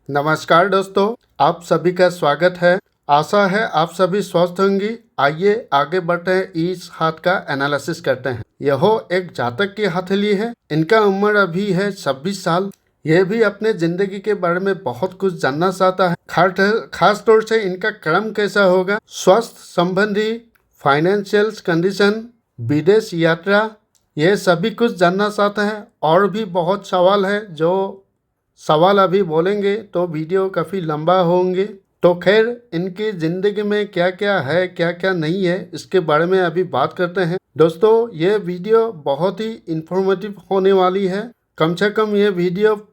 नमस्कार दोस्तों, आप सभी का स्वागत है। आशा है आप सभी स्वस्थ होंगी। आइए आगे बढ़ते हैं, इस हाथ का एनालिसिस करते हैं। यह एक जातक की हथेली है। इनका उम्र अभी है 26 साल। यह भी अपने जिंदगी के बारे में बहुत कुछ जानना चाहता है। खास तौर से इनका कर्म कैसा होगा, स्वास्थ्य संबंधी, फाइनेंशियल कंडीशन, विदेश यात्रा, यह सभी कुछ जानना चाहता है। और भी बहुत सवाल है, जो सवाल अभी बोलेंगे तो वीडियो काफ़ी लंबा होंगे। तो खैर, इनकी ज़िंदगी में क्या क्या है, क्या क्या नहीं है, इसके बारे में अभी बात करते हैं। दोस्तों, ये वीडियो बहुत ही इंफॉर्मेटिव होने वाली है। कम से कम ये वीडियो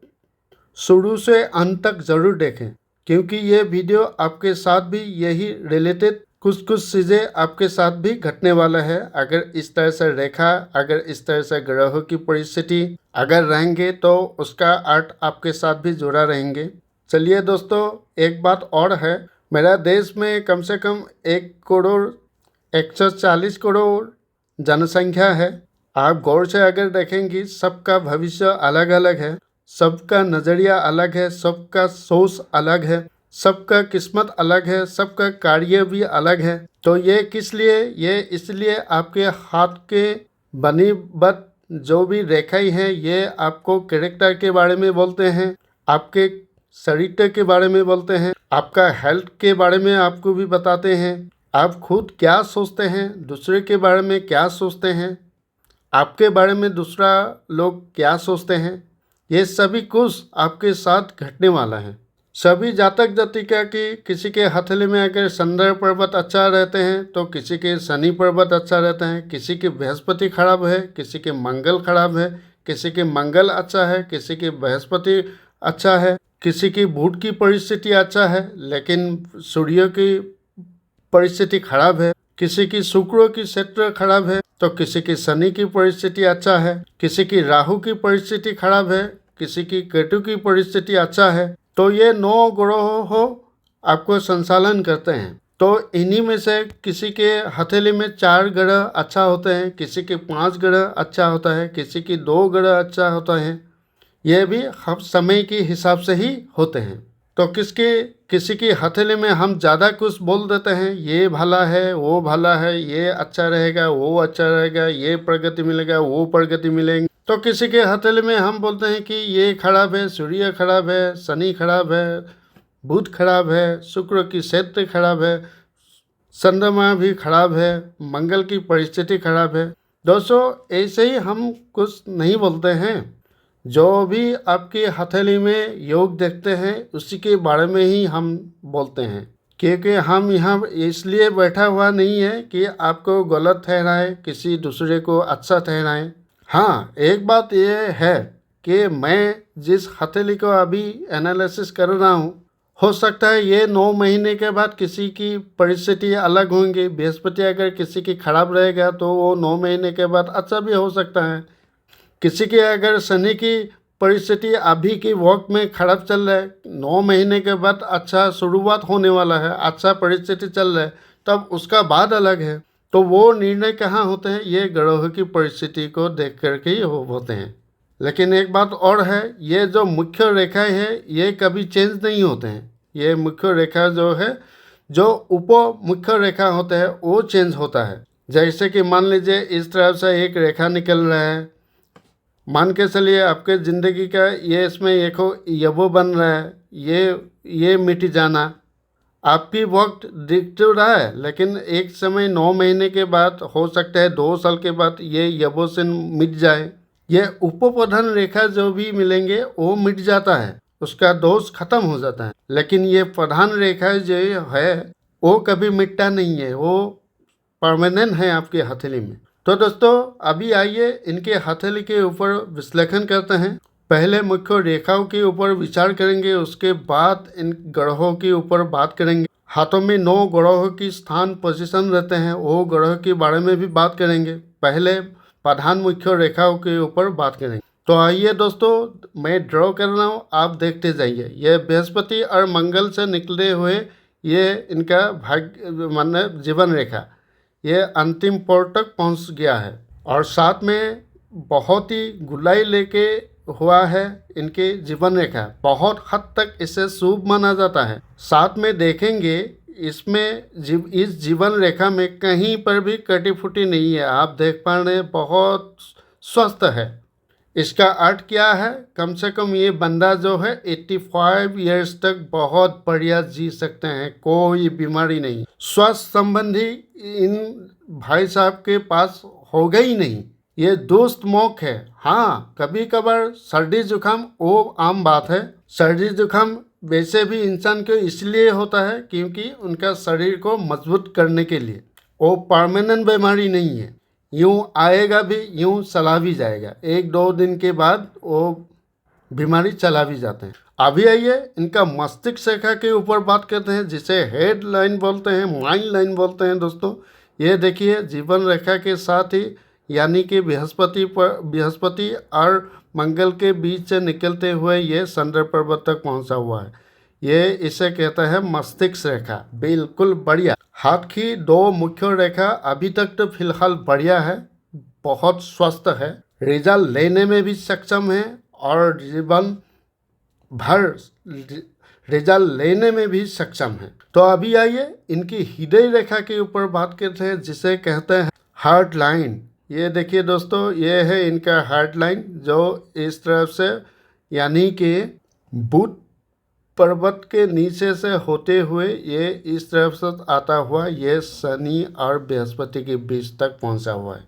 शुरू से अंत तक ज़रूर देखें, क्योंकि ये वीडियो आपके साथ भी यही रिलेटेड कुछ चीज़ें आपके साथ भी घटने वाला है। अगर इस तरह से रेखा, अगर इस तरह से ग्रहों की परिस्थिति अगर रहेंगे तो उसका अर्थ आपके साथ भी जुड़ा रहेंगे। चलिए दोस्तों, एक बात और है, मेरा देश में कम से कम 1,140 करोड़ जनसंख्या है। आप गौर से अगर देखेंगी, सबका भविष्य अलग अलग है, सबका नज़रिया अलग है, सबका सोच अलग है, सबका किस्मत अलग है, सबका कार्य भी अलग है। तो ये किस लिए? ये इसलिए आपके हाथ के बनी बत जो भी रेखाएं हैं, ये आपको कैरेक्टर के बारे में बोलते हैं, आपके चरित्र के बारे में बोलते हैं, आपका हेल्थ के बारे में आपको भी बताते हैं। आप खुद क्या सोचते हैं, दूसरे के बारे में क्या सोचते हैं, आपके बारे में दूसरा लोग क्या सोचते हैं, ये सभी कुछ आपके साथ घटने वाला है। सभी जातक जातिका की किसी के हथेली में अगर चंद्र पर्वत अच्छा रहते हैं तो किसी के शनि पर्वत अच्छा रहते हैं, किसी के बृहस्पति खराब है, किसी के मंगल खराब है, किसी के मंगल अच्छा है, किसी के बृहस्पति अच्छा है, किसी की बुध की परिस्थिति अच्छा है लेकिन सूर्य की परिस्थिति खराब है, किसी की शुक्र की क्षेत्र खराब है, तो किसी की शनि की परिस्थिति अच्छा है, किसी की राहु की परिस्थिति खराब है, किसी की केतु की परिस्थिति अच्छा है। तो ये 9 ग्रह हो आपको संचालन करते हैं। तो इन्हीं में से किसी के हथेली में 4 ग्रह अच्छा होते हैं, किसी के 5 ग्रह अच्छा होता है, किसी की 2 ग्रह अच्छा होता है। ये भी समय के हिसाब से ही होते हैं। तो किसी की हथेली में हम ज़्यादा कुछ बोल देते हैं, ये भला है, वो भला है, ये अच्छा रहेगा, वो अच्छा रहेगा, ये प्रगति मिलेगा, वो प्रगति मिलेंगे। तो किसी के हथेली में हम बोलते हैं कि ये खराब है, सूर्य खराब है, शनि खराब है, बुध खराब है, शुक्र की क्षेत्र खराब है, चंद्रमा भी खराब है, मंगल की परिस्थिति खराब है। दोस्तों, ऐसे ही हम कुछ नहीं बोलते हैं। जो भी आपकी हथेली में योग देखते हैं उसी के बारे में ही हम बोलते हैं, क्योंकि हम यहाँ इसलिए बैठा हुआ नहीं है कि आपको गलत ठहराए, किसी दूसरे को अच्छा ठहराए। हाँ, एक बात ये है कि मैं जिस हथेली को अभी एनालिसिस कर रहा हूँ, हो सकता है ये 9 महीने के बाद किसी की परिस्थिति अलग होंगी। बृहस्पति अगर किसी की खराब रहेगा तो वो 9 महीने के बाद अच्छा भी हो सकता है। किसी के अगर शनि की परिस्थिति अभी की वक्त में खराब चल रहा है, 9 महीने के बाद अच्छा शुरुआत होने वाला है, अच्छा परिस्थिति चल रहा है, तब उसका बाद अलग है। तो वो निर्णय कहाँ होते हैं? ये ग्रहों की परिस्थिति को देख करके ही होते हैं। लेकिन एक बात और है, ये जो मुख्य रेखाएं हैं ये कभी चेंज नहीं होते हैं। ये मुख्य रेखा जो है, जो उप मुख्य रेखा होते हैं वो चेंज होता है। जैसे कि मान लीजिए इस तरफ से एक रेखा निकल रहा है, मान के चलिए आपके ज़िंदगी का ये इसमें एक यबो बन रहा है, ये मिट जाना आपकी वक्त दिख तो रहा है, लेकिन एक समय 9 महीने के बाद, हो सकता है 2 साल के बाद ये यबो से मिट जाए। ये उपप्रधान रेखा जो भी मिलेंगे वो मिट जाता है, उसका दोष खत्म हो जाता है। लेकिन ये प्रधान रेखा जो है वो कभी मिटता नहीं है, वो परमानेंट है आपके हथेली में। तो दोस्तों, अभी आइए इनके हथेली के ऊपर विश्लेषण करते हैं। पहले मुख्य रेखाओं के ऊपर विचार करेंगे, उसके बाद इन ग्रहों के ऊपर बात करेंगे। हाथों में 9 ग्रहों की स्थान पोजीशन रहते हैं, वो ग्रह के बारे में भी बात करेंगे। पहले प्रधान मुख्य रेखाओं के ऊपर बात करेंगे। तो आइए दोस्तों, मैं ड्रॉ कर रहा हूँ, आप देखते जाइए। ये बृहस्पति और मंगल से निकले हुए ये इनका भाग्य माने जीवन रेखा, ये अंतिम पोर तक पहुंच गया है। और साथ में बहुत ही गुलाई लेके हुआ है इनकी जीवन रेखा, बहुत हद तक इसे शुभ माना जाता है। साथ में देखेंगे इसमें इस जीवन रेखा में कहीं पर भी कटी फूटी नहीं है। आप देख पा रहे हैं बहुत स्वस्थ है। इसका अर्थ क्या है? कम से कम ये बंदा जो है 85 ईयर्स तक बहुत बढ़िया जी सकते हैं, कोई बीमारी नहीं। स्वास्थ्य संबंधी इन भाई साहब के पास होगा ही नहीं। ये दोस्त मौक है। हाँ, कभी कभार सर्दी जुकाम वो आम बात है। सर्दी जुकाम वैसे भी इंसान को इसलिए होता है क्योंकि उनका शरीर को मजबूत करने के लिए। वो परमानेंट बीमारी नहीं है, यूँ आएगा भी यूँ चला भी जाएगा, 1-2 दिन के बाद वो बीमारी चला भी जाते हैं। अभी आइए इनका मस्तिष्क रेखा के ऊपर बात करते हैं, जिसे हेड लाइन बोलते हैं, माइंड लाइन बोलते हैं। दोस्तों ये देखिए जीवन रेखा के साथ ही यानी कि बृहस्पति और मंगल के बीच से निकलते हुए ये चंद्र पर्वत तक पहुंचा हुआ है। ये इसे कहता है मस्तिष्क रेखा। बिल्कुल बढ़िया। हाथ की 2 मुख्य रेखा अभी तक तो फिलहाल बढ़िया है, बहुत स्वस्थ है, रिजल्ट लेने में भी सक्षम है और जीवन भर रिजल्ट लेने में भी सक्षम है। तो अभी आइए इनकी हृदय रेखा के ऊपर बात करते हैं, जिसे कहते हैं हार्ट लाइन। ये देखिए दोस्तों, ये है इनका हार्ट लाइन जो इस तरफ से यानी कि बुध पर्वत के नीचे से होते हुए ये इस तरफ से आता हुआ ये शनि और बृहस्पति के बीच तक पहुंचा हुआ है।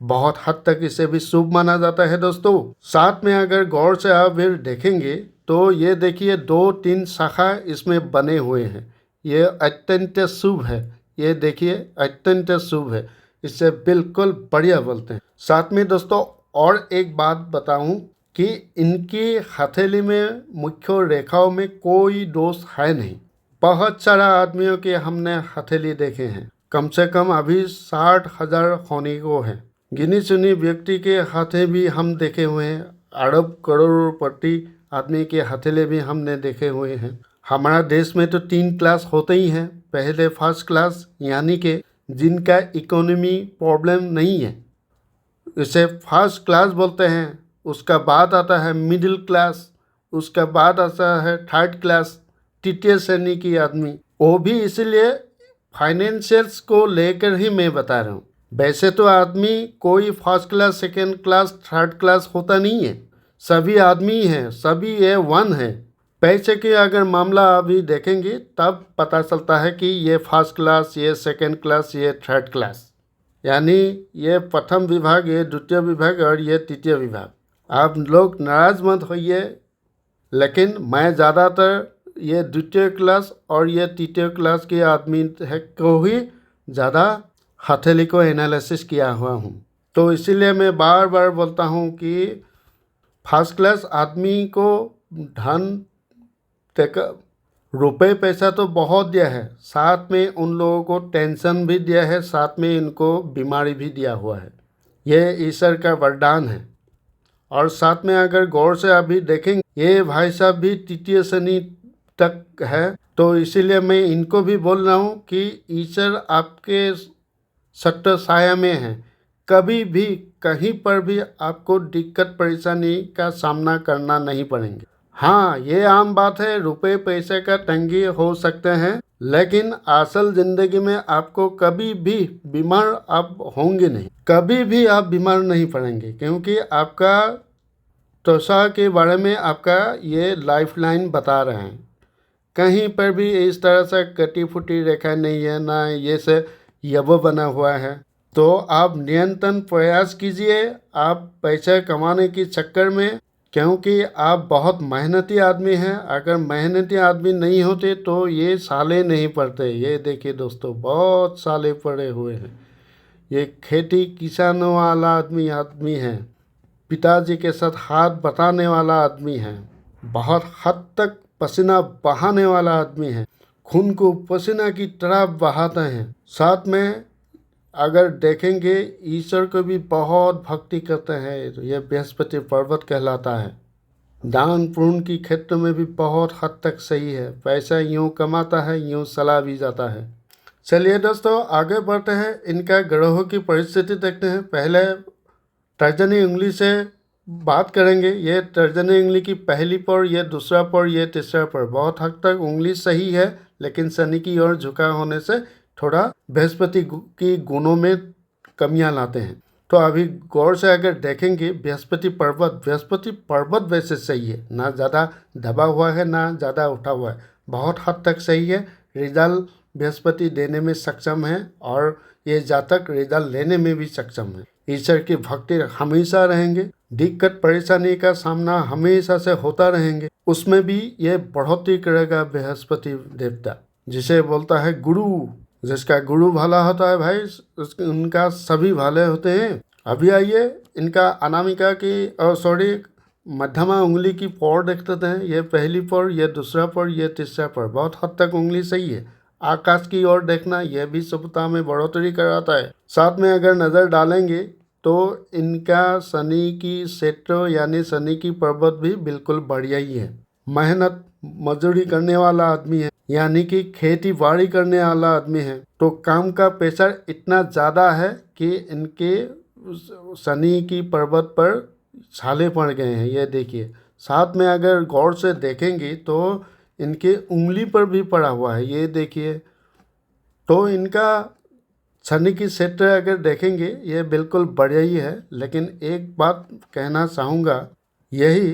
बहुत हद तक इसे भी शुभ माना जाता है। दोस्तों साथ में अगर गौर से आप फिर देखेंगे तो ये देखिए 2-3 शाखा इसमें बने हुए हैं। ये अत्यंत शुभ है। ये देखिए अत्यंत शुभ है, इससे बिल्कुल बढ़िया बोलते हैं। साथ में दोस्तों और एक बात बताऊं कि इनकी हथेली में मुख्य रेखाओं में कोई दोष है नहीं। बहुत सारा आदमियों के हमने हथेली देखे हैं, कम से कम अभी 60,000 होने को है। गिनी चुनी व्यक्ति के हाथे भी हम देखे हुए हैं, अरब करोड़पति आदमी के हथेली भी हमने देखे हुए हैं। हमारा देश में तो 3 क्लास होते ही हैं। पहले फर्स्ट क्लास यानी कि जिनका इकोनॉमी प्रॉब्लम नहीं है, इसे फर्स्ट क्लास बोलते हैं। उसका बाद आता है मिडिल क्लास, उसका बाद आता है थर्ड क्लास, तृतीय श्रेणी की आदमी। वो भी इसीलिए फाइनेंशियल्स को लेकर ही मैं बता रहा हूँ। वैसे तो आदमी कोई first class, second class, third class होता नहीं है, सभी आदमी हैं, सभी A1 है। पैसे के अगर मामला अभी देखेंगे तब पता चलता है कि ये फर्स्ट क्लास, ये सेकेंड क्लास, ये थर्ड क्लास, यानी ये प्रथम विभाग, ये द्वितीय विभाग और ये तृतीय विभाग। आप लोग नाराज मत होइए, लेकिन मैं ज़्यादातर ये द्वितीय क्लास और ये तृतीय क्लास के आदमी है को ही ज़्यादा हथेली को एनालिसिस किया हुआ हूँ। तो इसीलिए मैं बार बार बोलता हूँ कि फर्स्ट क्लास आदमी को धन रुपए पैसा तो बहुत दिया है, साथ में उन लोगों को टेंशन भी दिया है, साथ में इनको बीमारी भी दिया हुआ है। ये ईश्वर का वरदान है। और साथ में अगर गौर से अभी देखेंगे ये भाई साहब भी तृतीय शनि तक है, तो इसीलिए मैं इनको भी बोल रहा हूँ कि ईश्वर आपके सत्य साया में है। कभी भी कहीं पर भी आपको दिक्कत परेशानी का सामना करना नहीं पड़ेंगे। हाँ, ये आम बात है, रुपए पैसे का तंगी हो सकते हैं, लेकिन असल ज़िंदगी में आपको कभी भी बीमार आप होंगे नहीं, कभी भी आप बीमार नहीं पड़ेंगे, क्योंकि आपका त्वचा के बारे में आपका ये लाइफ लाइन बता रहे हैं। कहीं पर भी इस तरह से कटी फूटी रेखा नहीं है, ना ये से यव बना हुआ है। तो आप निरंतर प्रयास कीजिए आप पैसे कमाने के चक्कर में, क्योंकि आप बहुत मेहनती आदमी हैं। अगर मेहनती आदमी नहीं होते तो ये साले नहीं पड़ते। ये देखिए दोस्तों, बहुत साले पड़े हुए हैं। ये खेती किसानों वाला आदमी है, पिताजी के साथ हाथ बटाने वाला आदमी है, बहुत हद तक पसीना बहाने वाला आदमी है, खून को पसीना की तरह बहाते हैं। साथ में अगर देखेंगे ईश्वर को भी बहुत भक्ति करते हैं, तो ये बृहस्पति पर्वत कहलाता है। दान पुण्य की क्षेत्र में भी बहुत हद तक सही है। पैसा यूँ कमाता है, यूँ चला भी जाता है। चलिए दोस्तों आगे बढ़ते हैं, इनका ग्रहों की परिस्थिति देखते हैं। पहले तर्जनी उंगली से बात करेंगे ये तर्जनी उंगली की पहली पर, ये दूसरा पर, ये तीसरा पर, बहुत हद तक उंगली सही है, लेकिन शनि की ओर झुका होने से थोड़ा बृहस्पति की गुणों में कमियां लाते हैं। तो अभी गौर से अगर देखेंगे बृहस्पति पर्वत वैसे सही है, ना ज़्यादा दबा हुआ है ना ज़्यादा उठा हुआ है, बहुत हद तक सही है। रिजल्ट बृहस्पति देने में सक्षम है और ये जातक रिजल्ट लेने में भी सक्षम है। ईश्वर की भक्ति हमेशा रहेंगे, दिक्कत परेशानी का सामना हमेशा से होता रहेंगे, उसमें भी ये बढ़ोतरी करेगा बृहस्पति देवता, जिसे बोलता है गुरु। जिसका गुरु भला होता है भाई उनका सभी भले होते हैं। अभी आइए इनका अनामिका की मध्यमा उंगली की पौर देख लेते हैं। ये पहली पौर, ये दूसरा पौर, ये तीसरा पौर, बहुत हद तक उंगली सही है। आकाश की ओर देखना यह भी शुभता में बढ़ोतरी कराता है। साथ में अगर नज़र डालेंगे तो इनका शनि की क्षेत्र यानी शनि की पर्वत भी बिल्कुल बढ़िया ही है। मेहनत मजदूरी करने वाला आदमी है, यानी कि खेती बाड़ी करने वाला आदमी है, तो काम का प्रेशर इतना ज़्यादा है कि इनके शनि की पर्वत पर छाले पड़ गए हैं। ये देखिए, साथ में अगर गौर से देखेंगे तो इनके उंगली पर भी पड़ा हुआ है, ये देखिए। तो इनका शनि की क्षेत्र अगर देखेंगे ये बिल्कुल बढ़िया ही है, लेकिन एक बात कहना चाहूँगा यही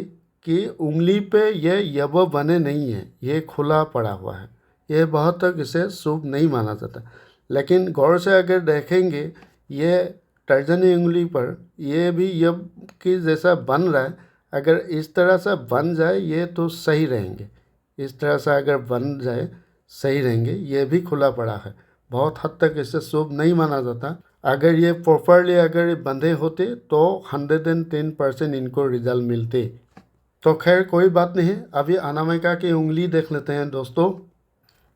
कि उंगली पे ये यव बने नहीं है, ये खुला पड़ा हुआ है, ये बहुत तक इसे शुभ नहीं माना जाता। लेकिन गौर से अगर देखेंगे ये तर्जनी उंगली पर ये भी यव की जैसा बन रहा है। अगर इस तरह से बन जाए ये तो सही रहेंगे, इस तरह से अगर बन जाए सही रहेंगे। ये भी खुला पड़ा है, बहुत हद तक इसे शुभ नहीं माना जाता। अगर ये प्रॉपरली अगर ये बंधे होते तो 110% इनको रिजल्ट मिलते। तो खैर कोई बात नहीं, अभी अनामिका की उंगली देख लेते हैं दोस्तों।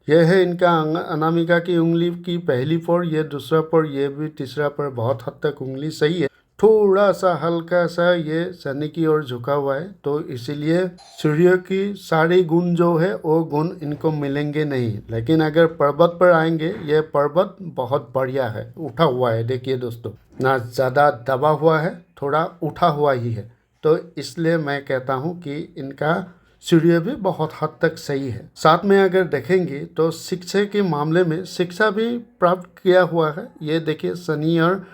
यह है इनका अनामिका की उंगली की पहली पर, ये दूसरा पर, ये भी तीसरा पर, बहुत हद तक उंगली सही है। थोड़ा सा हल्का सा ये शनि की ओर झुका हुआ है, तो इसीलिए सूर्य की सारी गुण जो है वो गुण इनको मिलेंगे नहीं। लेकिन अगर पर्वत पर आएंगे, ये पर्वत बहुत बढ़िया है, उठा हुआ है। देखिए दोस्तों, ना ज़्यादा दबा हुआ है, थोड़ा उठा हुआ ही है। तो इसलिए मैं कहता हूँ कि इनका सूर्य भी बहुत हद तक सही है। साथ में अगर देखेंगे तो शिक्षा के मामले में शिक्षा भी प्राप्त किया हुआ है। ये देखिए शनि और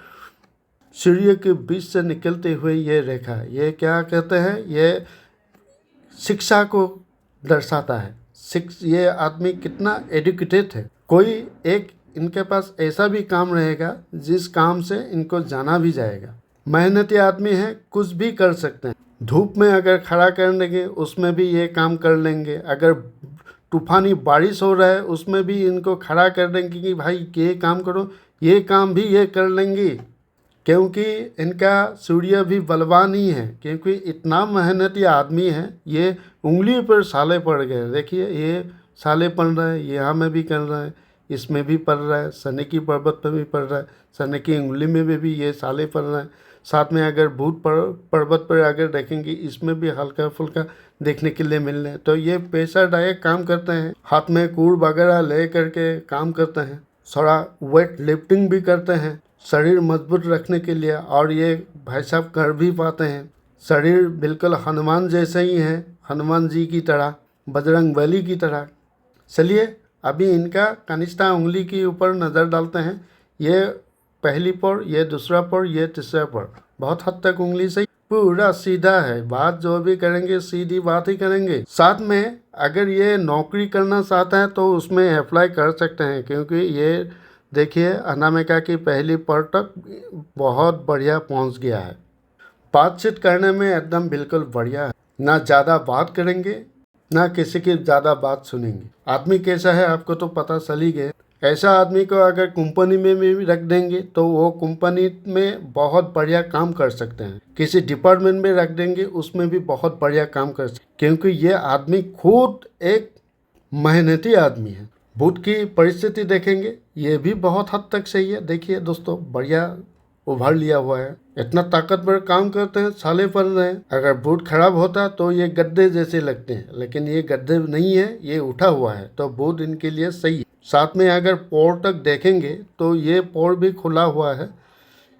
सूर्य के बीच से निकलते हुए ये रेखा, ये क्या कहते हैं, ये शिक्षा को दर्शाता है। ये आदमी कितना एजुकेटेड है। कोई एक इनके पास ऐसा भी काम रहेगा जिस काम से इनको जाना भी जाएगा। मेहनती आदमी है, कुछ भी कर सकते हैं। धूप में अगर खड़ा कर लेंगे उसमें भी ये काम कर लेंगे। अगर तूफानी बारिश हो रहा है उसमें भी इनको खड़ा कर देंगे कि भाई ये काम करो, ये काम भी ये कर लेंगे। क्योंकि इनका सूर्य भी बलवान ही है, क्योंकि इतना मेहनती आदमी है। ये उंगली पर साले पड़ गए, देखिए ये साले पड़ रहा है, यहाँ में भी कर रहा है, इसमें भी पड़ रहा है, शनि की पर्वत पर भी पड़ रहा है, शनि की उंगली में भी ये साले पड़ रहा है। साथ में अगर भूत पर्वत पर अगर देखेंगे इसमें भी हल्का फुल्का देखने के लिए मिल रहे हैं। तो ये प्रेशरदायक काम करते हैं, हाथ में कूड़ वगैरह ले करके काम करते हैं, थोड़ा वेट लिफ्टिंग भी करते हैं शरीर मजबूत रखने के लिए। और ये भाई साहब कर भी पाते हैं। शरीर बिल्कुल हनुमान जैसे ही है, हनुमान जी की तरह, बजरंग बली की तरह। चलिए अभी इनका कनिष्ठा उंगली के ऊपर नज़र डालते हैं। ये पहली पर, ये दूसरा पर, ये तीसरा पर, बहुत हद तक उंगली सही, पूरा सीधा है। बात जो भी करेंगे सीधी बात ही करेंगे। साथ में अगर ये नौकरी करना चाहते हैं तो उसमें अप्लाई कर सकते हैं, क्योंकि ये देखिए अनामिका की पहली पर तक बहुत बढ़िया पहुंच गया है। बातचीत करने में एकदम बिल्कुल बढ़िया है, ना ज़्यादा बात करेंगे ना किसी की ज़्यादा बात सुनेंगे। आदमी कैसा है आपको तो पता चल ही गया। ऐसा आदमी को अगर कंपनी में भी रख देंगे तो वो कंपनी में बहुत बढ़िया काम कर सकते हैं। किसी डिपार्टमेंट में रख देंगे उसमें भी बहुत बढ़िया काम कर सकते हैं, क्योंकि ये आदमी खुद एक मेहनती आदमी है। बुध की परिस्थिति देखेंगे ये भी बहुत हद तक सही है। देखिए दोस्तों, बढ़िया उभार लिया हुआ है, इतना ताकतवर काम करते हैं, छाले पड़ रहे हैं। अगर बुध खराब होता तो ये गद्दे जैसे लगते हैं, लेकिन ये गद्दे नहीं है, ये उठा हुआ है, तो बुध इनके लिए सही है। साथ में अगर पोर तक देखेंगे तो ये पोर भी खुला हुआ है,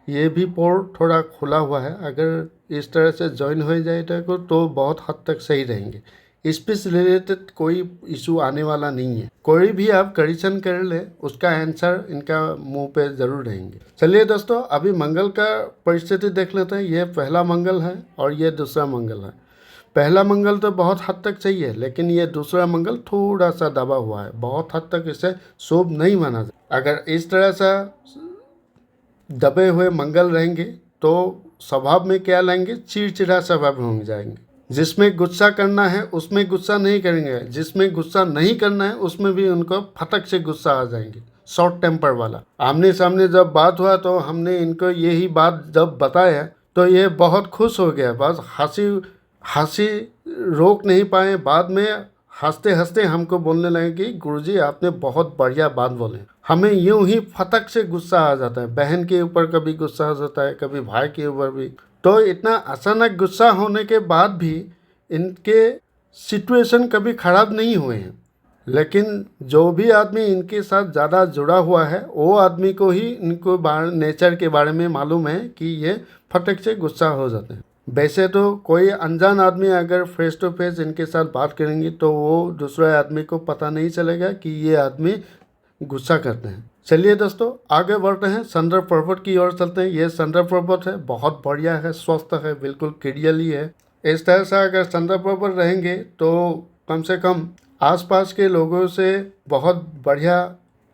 ये भी पोर थोड़ा खुला हुआ है। अगर इस तरह से ज्वाइन हो जाए तो बहुत हद तक सही रहेंगे। स्पीच रिलेटेड कोई इशू आने वाला नहीं है। कोई भी आप करेक्शन कर ले उसका आंसर इनका मुंह पे जरूर रहेंगे। चलिए दोस्तों, अभी मंगल का परिस्थिति देख लेते हैं। ये पहला मंगल है और ये दूसरा मंगल है। पहला मंगल तो बहुत हद तक सही है, लेकिन ये दूसरा मंगल थोड़ा सा दबा हुआ है, बहुत हद तक इसे शुभ नहीं माना जाता। अगर इस तरह से दबे हुए मंगल रहेंगे तो स्वभाव में क्या लाएंगे, चिड़चिड़ा स्वभाव हो जाएंगे। जिसमें गुस्सा करना है उसमें गुस्सा नहीं करेंगे, जिसमें गुस्सा नहीं करना है उसमें भी उनको फटक से गुस्सा आ जाएंगे, शॉर्ट टेम्पर वाला। आमने सामने जब बात हुआ तो हमने इनको यही बात जब बताया तो ये बहुत खुश हो गया, बस हंसी रोक नहीं पाए। बाद में हंसते हंसते हमको बोलने लगे कि गुरुजी आपने बहुत बढ़िया बात बोले। हमें यूं ही फटक से गुस्सा आ जाता है, बहन के ऊपर कभी गुस्सा आ जाता है, कभी भाई के ऊपर भी। तो इतना अचानक गुस्सा होने के बाद भी इनके सिचुएशन कभी ख़राब नहीं हुए हैं। लेकिन जो भी आदमी इनके साथ ज़्यादा जुड़ा हुआ है वो आदमी को ही इनको नेचर के बारे में मालूम है कि ये फटक से गुस्सा हो जाते हैं। वैसे तो कोई अनजान आदमी अगर फेस टू फेस इनके साथ बात करेंगे तो वो दूसरे आदमी को पता नहीं चलेगा कि ये आदमी गुस्सा करते हैं। चलिए दोस्तों, आगे बढ़ते हैं, संदर पर्वत की ओर चलते हैं। ये संदर पर्वत है, बहुत बढ़िया है, स्वस्थ है, बिल्कुल क्लियरली है। इस तरह से अगर संदर पर्वत रहेंगे तो कम से कम आसपास के लोगों से बहुत बढ़िया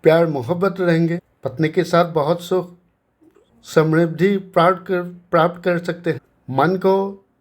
प्यार मोहब्बत रहेंगे। पत्नी के साथ बहुत सुख समृद्धि प्राप्त कर सकते हैं। मन को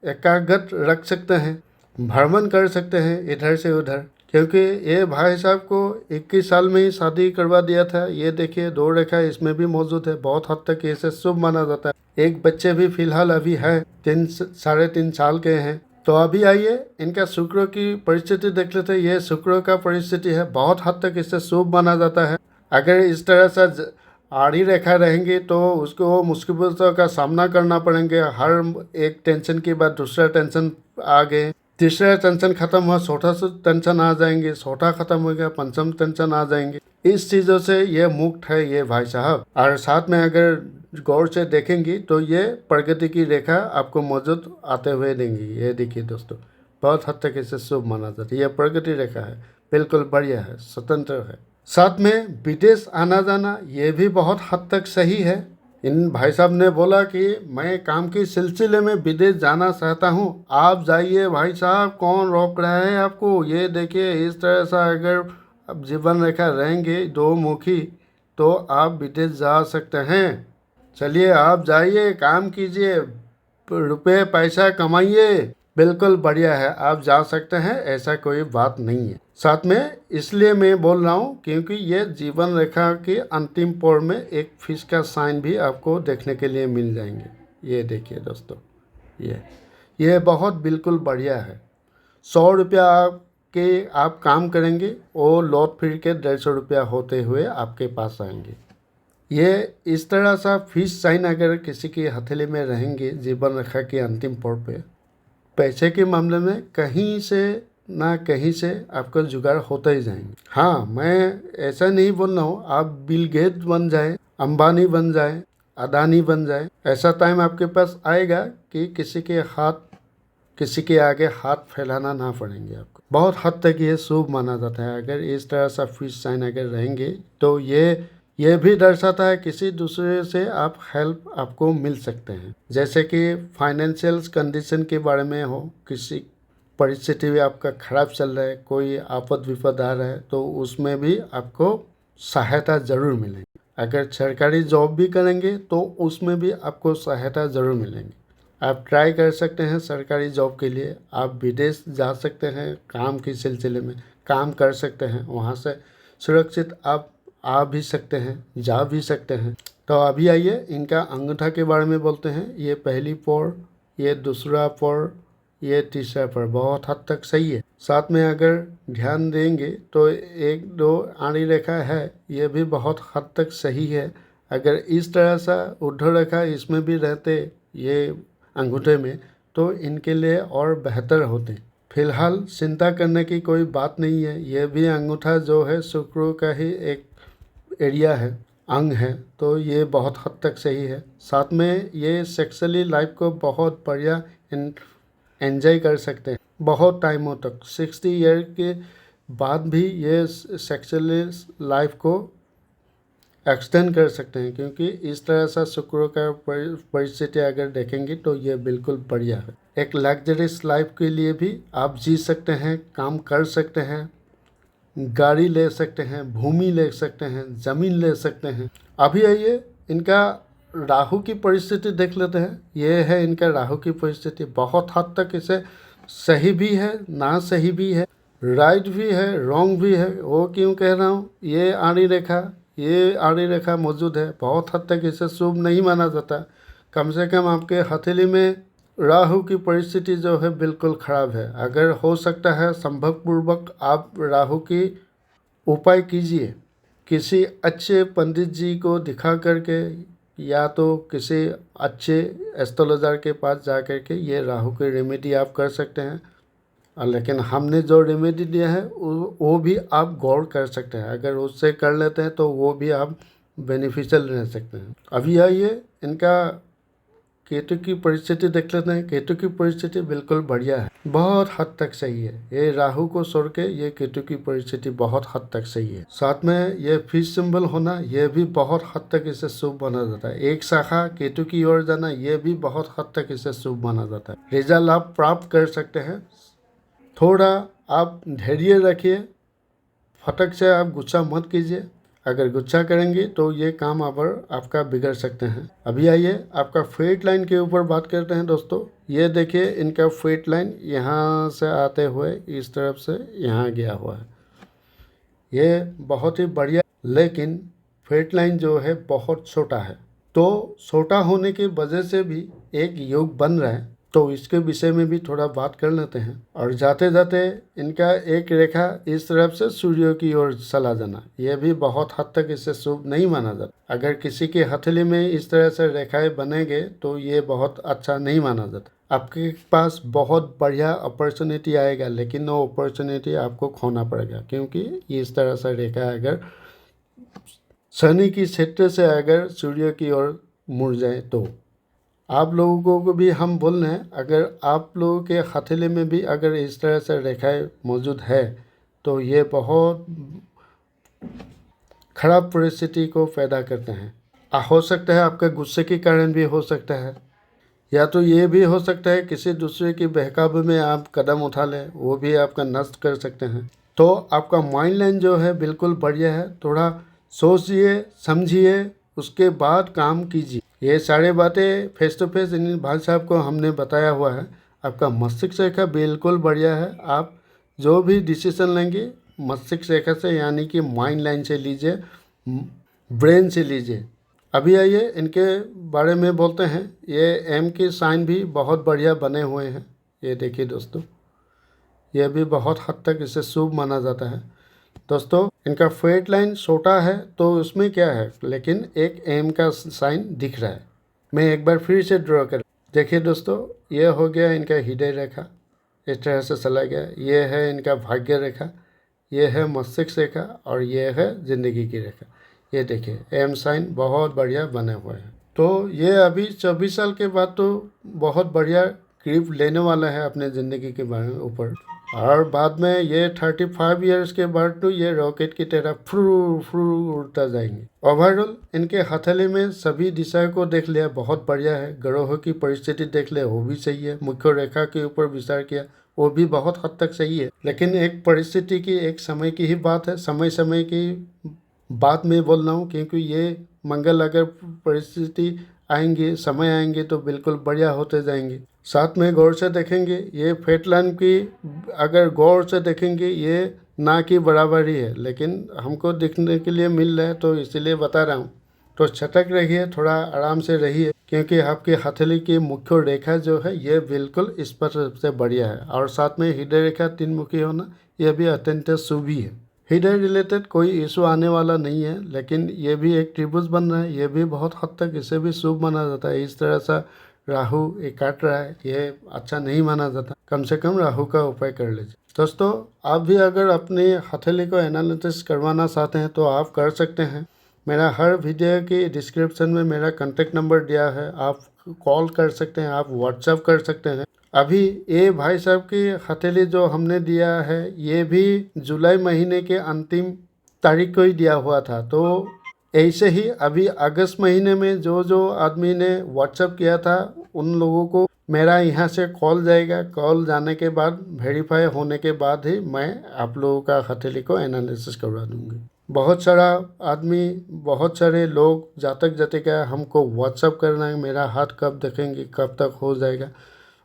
एकाग्र रख सकते हैं, भ्रमण कर सकते हैं इधर से उधर। क्योंकि ये भाई साहब को 21 साल में ही शादी करवा दिया था। ये देखिए 2 रेखा इसमें भी मौजूद है, बहुत हद तक इसे शुभ माना जाता है। एक बच्चे भी फिलहाल अभी है, 3-3.5 साल के हैं। तो अभी आइए इनका शुक्र की परिस्थिति देख लेते हैं। ये शुक्र का परिस्थिति है, बहुत हद तक इसे शुभ माना जाता है। अगर इस तरह से आड़ी रेखा रहेंगी तो उसको मुसीबतों का सामना करना पड़ेंगे। हर एक टेंशन के बाद दूसरा टेंशन आ गए, तीसरा टेंशन खत्म हुआ, चौथा टेंशन आ जाएंगे, चौथा खत्म हो गया, पंचम टेंशन आ जाएंगे। इस चीज़ों से ये मुक्त है ये भाई साहब। और साथ में अगर गौर से देखेंगी तो ये प्रगति की रेखा आपको मौजूद आते हुए देंगी। ये देखिए दोस्तों, बहुत हद तक इसे शुभ माना जाता है। यह प्रगति रेखा है, बिल्कुल बढ़िया है, स्वतंत्र है। साथ में विदेश आना जाना ये भी बहुत हद तक सही है। इन भाई साहब ने बोला कि मैं काम के सिलसिले में विदेश जाना चाहता हूँ, आप जाइए भाई साहब, कौन रोक रहा है आपको। ये देखिए इस तरह से अगर अब जीवन रेखा रहेंगे 2 मुखी तो आप विदेश जा सकते हैं। चलिए आप जाइए, काम कीजिए, रुपये पैसा कमाइए, बिल्कुल बढ़िया है, आप जा सकते हैं, ऐसा कोई बात नहीं है। साथ में इसलिए मैं बोल रहा हूँ क्योंकि ये जीवन रेखा के अंतिम पोर में एक फिश का साइन भी आपको देखने के लिए मिल जाएंगे। ये देखिए दोस्तों, ये बहुत बिल्कुल बढ़िया है। 100 रुपया के आप काम करेंगे, वो लौट फिर के 150 रुपया होते हुए आपके पास आएंगे। ये इस तरह सा फिश साइन अगर किसी की हथेली में रहेंगे जीवन रेखा के अंतिम पोर पे, पैसे के मामले में कहीं से ना कहीं से आपका जुगाड़ होता ही जाएंगे। हाँ, मैं ऐसा नहीं बोल रहा हूँ आप बिल गेट्स बन जाए, अंबानी बन जाए, अदानी बन जाए। ऐसा टाइम आपके पास आएगा कि किसी के आगे हाथ फैलाना ना पड़ेंगे आपको। बहुत हद तक ये शुभ माना जाता है। अगर इस तरह सा फिश साइन अगर रहेंगे तो ये भी दर्शाता है किसी दूसरे से आप हेल्प आपको मिल सकते हैं। जैसे कि फाइनेंशियल कंडीशन के बारे में हो, किसी परिस्थिति भी आपका ख़राब चल रहा है, कोई आपद विपद आ रहा है, तो उसमें भी आपको सहायता ज़रूर मिलेगी। अगर सरकारी जॉब भी करेंगे तो उसमें भी आपको सहायता ज़रूर मिलेंगी। आप ट्राई कर सकते हैं सरकारी जॉब के लिए, आप विदेश जा सकते हैं, काम के सिलसिले में काम कर सकते हैं, वहाँ से सुरक्षित आप आ भी सकते हैं, जा भी सकते हैं। तो अभी आइए इनका अंगूठा के बारे में बोलते हैं। ये पहली पोर, ये दूसरा पोर, ये तीसरा पोर बहुत हद तक सही है। साथ में अगर ध्यान देंगे तो 1-2 आड़ी रेखा है, ये भी बहुत हद तक सही है। अगर इस तरह सा ऊर्ध्व रेखा इसमें भी रहते ये अंगूठे में तो इनके लिए और बेहतर होते। फिलहाल चिंता करने की कोई बात नहीं है। ये भी अंगूठा जो है शुक्र का ही एक एरिया है। अंग है, तो ये बहुत हद तक सही है। साथ में ये सेक्सुअली लाइफ को बहुत बढ़िया एंजॉय कर सकते हैं बहुत टाइमों तक। 60 ईयर के बाद भी ये सेक्सुअली लाइफ को एक्सटेंड कर सकते हैं, क्योंकि इस तरह से शुक्र का परिस्थिति अगर देखेंगे तो ये बिल्कुल बढ़िया है। एक लग्जरियस लाइफ के लिए भी आप जी सकते हैं, काम कर सकते हैं, गाड़ी ले सकते हैं, भूमि ले सकते हैं, ज़मीन ले सकते हैं। अभी आइए इनका राहु की परिस्थिति देख लेते हैं। ये है इनका राहु की परिस्थिति। बहुत हद तक इसे सही भी है, ना सही भी है, राइट भी है, रॉन्ग भी है। वो क्यों कह रहा हूँ, ये आड़ी रेखा मौजूद है। बहुत हद तक इसे शुभ नहीं माना जाता। कम से कम आपके हथेली में राहु की परिस्थिति जो है बिल्कुल ख़राब है। अगर हो सकता है संभवपूर्वक आप राहु की उपाय कीजिए, किसी अच्छे पंडित जी को दिखा करके या तो किसी अच्छे एस्ट्रोलॉजर के पास जा कर के ये राहु की रेमेडी आप कर सकते हैं। लेकिन हमने जो रेमेडी दिया है वो भी आप गौर कर सकते हैं। अगर उससे कर लेते हैं तो वो भी आप बेनिफिशियल रह सकते हैं। अभी आइए इनका केतु की परिस्थिति देख लेते हैं। केतु की परिस्थिति बिल्कुल बढ़िया है, बहुत हद तक सही है। ये राहु को छोड़ के ये केतु की परिस्थिति बहुत हद तक सही है। साथ में ये फिश सिंबल होना, ये भी बहुत हद तक इसे शुभ माना जाता है। एक शाखा केतु की ओर जाना, ये भी बहुत हद तक इसे शुभ माना जाता है। रिजल्ट आप प्राप्त कर सकते हैं। थोड़ा आप धैर्य रखिए, फटक से आप गुस्सा मत कीजिए। अगर गुस्सा करेंगे तो ये काम आपका बिगड़ सकते हैं। अभी आइए आपका फेट लाइन के ऊपर बात करते हैं दोस्तों। ये देखिए इनका फेट लाइन यहाँ से आते हुए इस तरफ से यहाँ गया हुआ है। ये बहुत ही बढ़िया, लेकिन फेट लाइन जो है बहुत छोटा है। तो छोटा होने की वजह से भी एक योग बन रहा है, तो इसके विषय में भी थोड़ा बात कर लेते हैं। और जाते जाते इनका एक रेखा इस तरफ से सूर्य की ओर चला जाना, यह भी बहुत हद तक इसे शुभ नहीं माना जाता। अगर किसी के हथेली में इस तरह से रेखाएं बनेंगे तो ये बहुत अच्छा नहीं माना जाता। आपके पास बहुत बढ़िया अपॉर्चुनिटी आएगा, लेकिन वो अपॉर्चुनिटी आपको खोना पड़ेगा, क्योंकि इस तरह से रेखा अगर शनि की क्षेत्र से अगर सूर्य की ओर मुड़ जाए तो आप लोगों को भी हम बोल रहे हैं, अगर आप लोगों के हथेली में भी अगर इस तरह से रेखाएं मौजूद है तो ये बहुत खराब परिस्थिति को पैदा करते हैं। हो सकता है आपके गुस्से के कारण भी हो सकता है, या तो ये भी हो सकता है किसी दूसरे की बहकावे में आप कदम उठा लें, वो भी आपका नष्ट कर सकते हैं। तो आपका माइंड लाइन जो है बिल्कुल बढ़िया है। थोड़ा सोचिए, समझिए, उसके बाद काम कीजिए। ये सारी बातें फेस टू फेस इन भाई साहब को हमने बताया हुआ है। आपका मस्तिष्क रेखा बिल्कुल बढ़िया है। आप जो भी डिसीजन लेंगे मस्तिष्क रेखा से, यानी कि माइंड लाइन से लीजिए, ब्रेन से लीजिए। अभी आइए इनके बारे में बोलते हैं। ये एम की साइन भी बहुत बढ़िया बने हुए हैं। ये देखिए दोस्तों, ये भी बहुत हद तक इसे शुभ माना जाता है। दोस्तों इनका फेट लाइन छोटा है तो उसमें क्या है, लेकिन एक एम का साइन दिख रहा है। मैं एक बार फिर से ड्रॉ कर, देखिए दोस्तों, ये हो गया इनका हृदय रेखा, इस तरह से चला गया। ये है इनका भाग्य रेखा, ये है मस्तिष्क रेखा, और ये है ज़िंदगी की रेखा। ये देखिए एम साइन बहुत बढ़िया बने हुए हैं। तो ये अभी 24 साल के बाद तो बहुत बढ़िया ग्रिप लेने वाला है अपने ज़िंदगी के बारे में ऊपर, और बाद में ये 35 इयर्स के बाद तो ये रॉकेट की तरह फ्रू फ्रू उड़ता जाएंगे। ओवरऑल इनके हथेली में सभी दिशा को देख लिया, बहुत बढ़िया है। ग्रहों की परिस्थिति देख लिया, वो भी सही है। मुख्य रेखा के ऊपर विचार किया, वो भी बहुत हद तक सही है। लेकिन एक परिस्थिति की, एक समय की ही बात है, समय की बात मैं बोल रहा हूँ, क्योंकि ये मंगल अगर परिस्थिति आएंगे, समय आएंगे तो बिल्कुल बढ़िया होते जाएंगे। साथ में गौर से देखेंगे, ये फेट लाइन की अगर गौर से देखेंगे ये ना की बराबर ही है, लेकिन हमको देखने के लिए मिल रहा है तो इसीलिए बता रहा हूँ। तो सतर्क रहिए, थोड़ा आराम से रहिए, क्योंकि आपकी हथेली की मुख्य रेखा जो है ये बिल्कुल स्पष्ट रूप से बढ़िया है। और साथ में हृदय रेखा 3 मुखी होना, यह भी अत्यंत शुभ ही है। हृदय रिलेटेड कोई इशू आने वाला नहीं है, लेकिन ये भी एक त्रिभुज बन रहा है, ये भी बहुत हद तक इसे भी शुभ माना जाता है। इस तरह से राहु एक काट रहा है, ये अच्छा नहीं माना जाता। कम से कम राहु का उपाय कर लीजिए। दोस्तों आप भी अगर अपने हथेली को एनालिसिस करवाना चाहते हैं तो आप कर सकते हैं। मेरा हर वीडियो की डिस्क्रिप्शन में मेरा कॉन्टेक्ट नंबर दिया है, आप कॉल कर सकते हैं, आप व्हाट्सएप कर सकते हैं। अभी ये भाई साहब की हथेली जो हमने दिया है ये भी जुलाई महीने के अंतिम तारीख को ही दिया हुआ था। तो ऐसे ही अभी अगस्त महीने में जो जो आदमी ने व्हाट्सएप किया था उन लोगों को मेरा यहाँ से कॉल जाएगा। कॉल जाने के बाद वेरीफाई होने के बाद ही मैं आप लोगों का हथेली को एनालिसिस करवा दूँगी। बहुत सारा आदमी, बहुत सारे लोग जातक जातिका हमको व्हाट्सएप करना है, मेरा हाथ कब देखेंगे, कब तक हो जाएगा।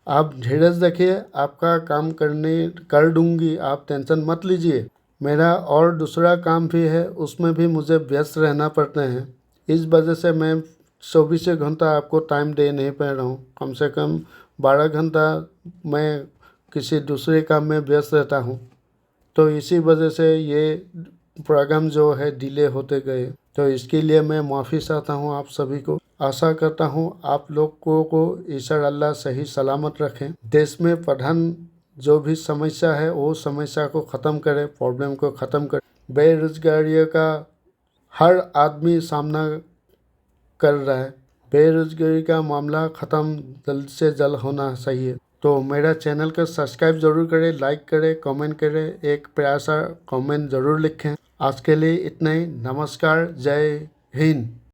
आप धीरज रखिए, आपका काम कर दूँगी, आप टेंशन मत लीजिए। मेरा और दूसरा काम भी है, उसमें भी मुझे व्यस्त रहना पड़ता है। इस वजह से मैं 24 घंटा आपको टाइम दे नहीं पा रहा हूँ। कम से कम 12 घंटा मैं किसी दूसरे काम में व्यस्त रहता हूँ। तो इसी वजह से ये प्रोग्राम जो है डिले होते गए। तो इसके लिए मैं माफ़ी चाहता हूँ आप सभी को। आशा करता हूँ आप लोगों को ईश्वर अल्लाह सही सलामत रखें। देश में प्रधान जो भी समस्या है वो समस्या को ख़त्म करे, प्रॉब्लम को ख़त्म करे। बेरोजगारी का हर आदमी सामना कर रहा है। बेरोजगारी का मामला ख़त्म जल्द से जल्द होना चाहिए। तो मेरा चैनल को सब्सक्राइब ज़रूर करें, लाइक करें, कमेंट करें, एक प्यारा सा कमेंट ज़रूर लिखें। आज के लिए इतना ही। नमस्कार, जय हिंद।